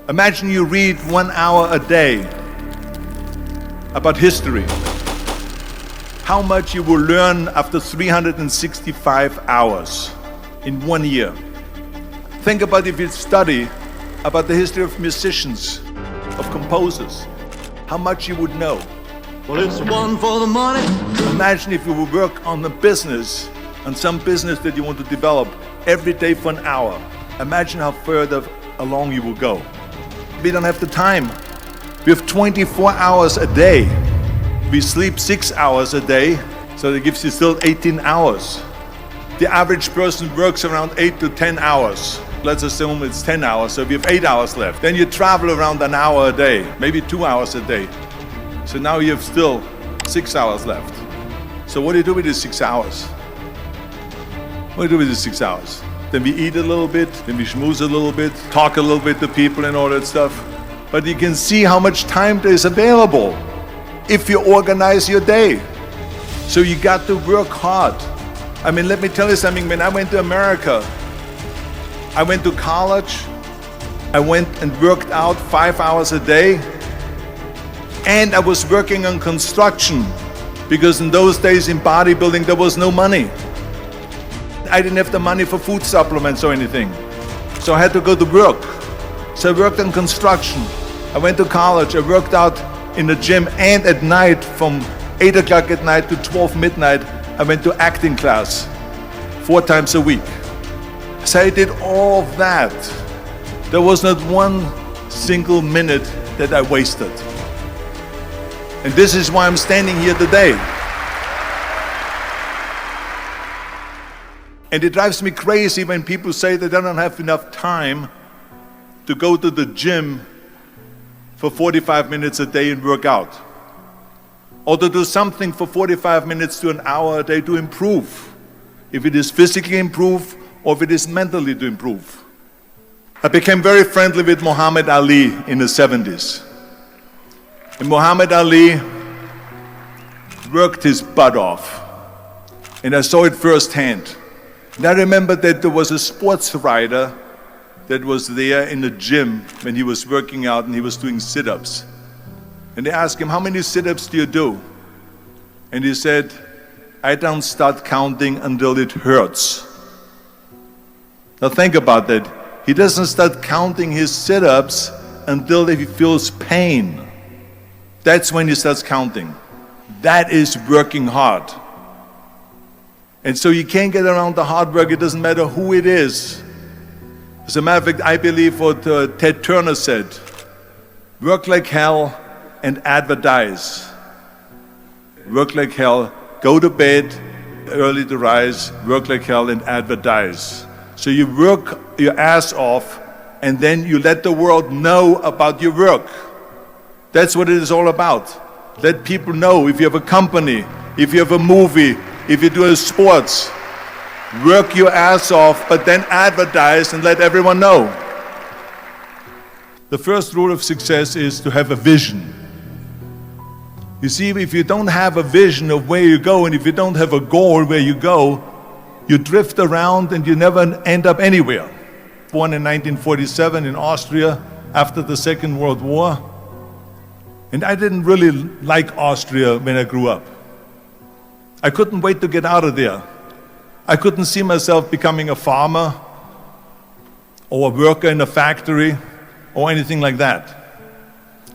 Imagine you read 1 hour a day about history. How much you will learn after 365 hours in 1 year. Think about if you study about the history of musicians, of composers, how much you would know. Well, it's one for the money. Imagine if you would work on a business, on some business that you want to develop every day for an hour. Imagine how further along you will go. We don't have the time. We have 24 hours a day. We sleep 6 hours a day, so that gives you still 18 hours. The average person works around 8 to 10 hours. Let's assume it's 10 hours, so we have 8 hours left. Then you travel around an hour a day, maybe 2 hours a day. So now you have still 6 hours left. So what do you do with these 6 hours? What do you do with these 6 hours? Then we eat a little bit, then we schmooze a little bit, talk a little bit to people and all that stuff. But you can see how much time there is available if you organize your day. So you got to work hard. I mean, let me tell you something. When I went to America, I went to college, I went and worked out 5 hours a day, and I was working on construction, because in those days in bodybuilding there was no money. I didn't have the money for food supplements or anything, so I had to go to work. So I worked on construction, I went to college, I worked out in the gym, and at night from 8 o'clock at night to 12 midnight, I went to acting class 4 times a week. So I did all of that. There was not one single minute that I wasted. And this is why I'm standing here today. And it drives me crazy when people say that they don't have enough time to go to the gym for 45 minutes a day and work out. Or to do something for 45 minutes to an hour a day to improve. If it is physically improve, or if it is mentally to improve. I became very friendly with Muhammad Ali in the 70s. And Muhammad Ali worked his butt off. And I saw it firsthand. And I remember that there was a sports writer that was there in the gym when he was working out and he was doing sit-ups. And they asked him, how many sit-ups do you do? And he said, I don't start counting until it hurts. Now think about that. He doesn't start counting his sit-ups until he feels pain. That's when he starts counting. That is working hard. And so you can't get around the hard work. It doesn't matter who it is. As a matter of fact, I believe what Ted Turner said, work like hell and advertise. Work like hell, go to bed, early to rise, work like hell and advertise. So you work your ass off and then you let the world know about your work. That's what it is all about. Let people know. If you have a company, if you have a movie, if you do sports, work your ass off, but then advertise and let everyone know. The first rule of success is to have a vision. You see, if you don't have a vision of where you go, and if you don't have a goal where you go, you drift around and you never end up anywhere. Born in 1947 in Austria after the Second World War. And I didn't really like Austria when I grew up. I couldn't wait to get out of there. I couldn't see myself becoming a farmer or a worker in a factory or anything like that.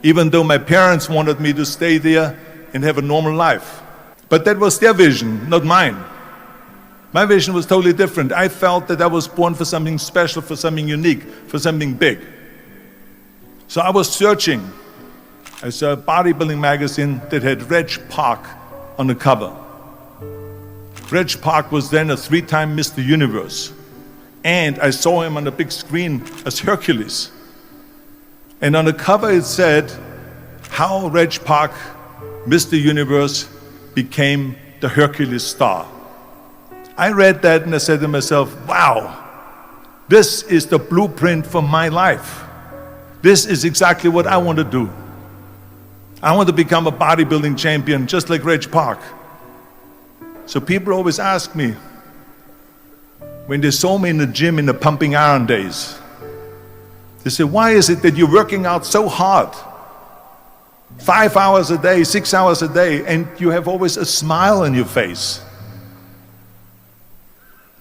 Even though my parents wanted me to stay there and have a normal life. But that was their vision, not mine. My vision was totally different. I felt that I was born for something special, for something unique, for something big. So I was searching. I saw a bodybuilding magazine that had Reg Park on the cover. Reg Park was then a 3-time Mr. Universe. And I saw him on the big screen as Hercules. And on the cover it said, how Reg Park, Mr. Universe, became the Hercules star. I read that and I said to myself, wow, this is the blueprint for my life. This is exactly what I want to do. I want to become a bodybuilding champion just like Reg Park. So people always ask me, when they saw me in the gym in the pumping iron days, You say, why is it that you're working out so hard? 5 hours a day, 6 hours a day, and you have always a smile on your face.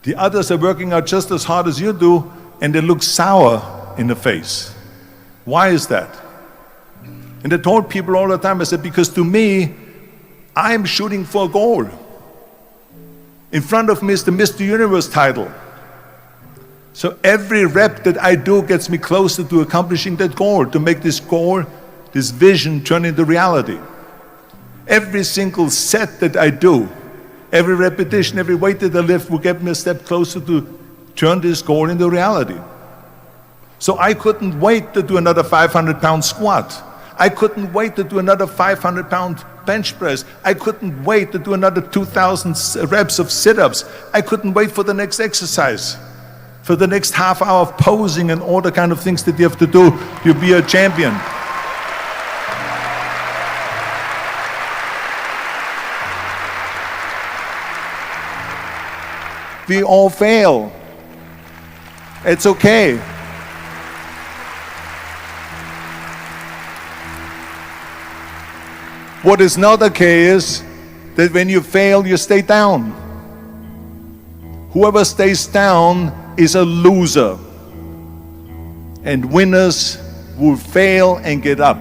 The others are working out just as hard as you do, and they look sour in the face. Why is that? And I told people all the time, I said, because to me, I'm shooting for a goal. In front of me is the Mr. Universe title. So every rep that I do gets me closer to accomplishing that goal, to make this goal, this vision turn into reality. Every single set that I do, every repetition, every weight that I lift will get me a step closer to turn this goal into reality. So I couldn't wait to do another 500-pound squat. I couldn't wait to do another 500-pound bench press. I couldn't wait to do another 2,000 reps of sit-ups. I couldn't wait for the next exercise, for the next half hour of posing and all the kind of things that you have to do to be a champion. We all fail. It's okay. What is not okay is that when you fail, you stay down. Whoever stays down is a loser. And winners will fail and get up.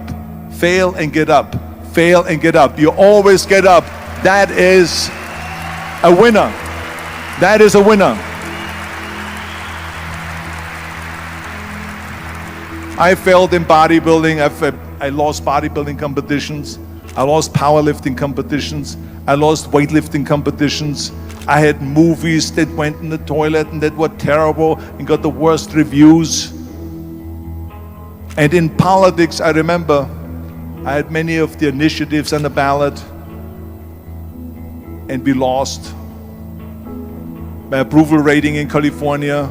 Fail and get up. Fail and get up. You always get up. That is a winner. That is a winner. I failed in bodybuilding. I lost bodybuilding competitions. I lost powerlifting competitions. I lost weightlifting competitions. I had movies that went in the toilet and that were terrible and got the worst reviews. And in politics, I remember I had many of the initiatives on the ballot, and we lost. My approval rating in California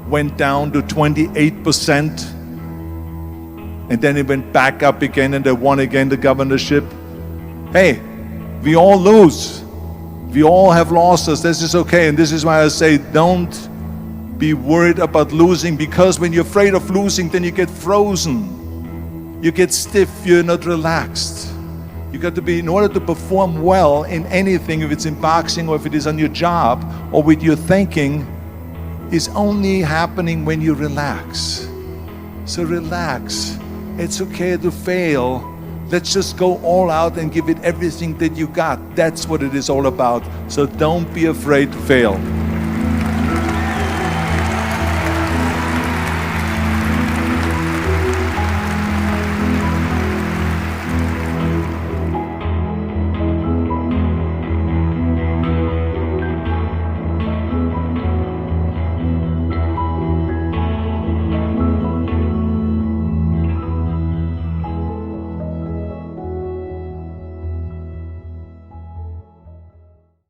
went down to 28%. And then it went back up again, and they won again the governorship. Hey, we all lose. We all have losses. This is okay. And this is why I say don't be worried about losing, because when you're afraid of losing, then you get frozen. You get stiff. You're not relaxed. You got to be, in order to perform well in anything, if it's in boxing or if it is on your job or with your thinking, is only happening when you relax. So relax. It's okay to fail. Let's just go all out and give it everything that you got. That's what it is all about. So don't be afraid to fail.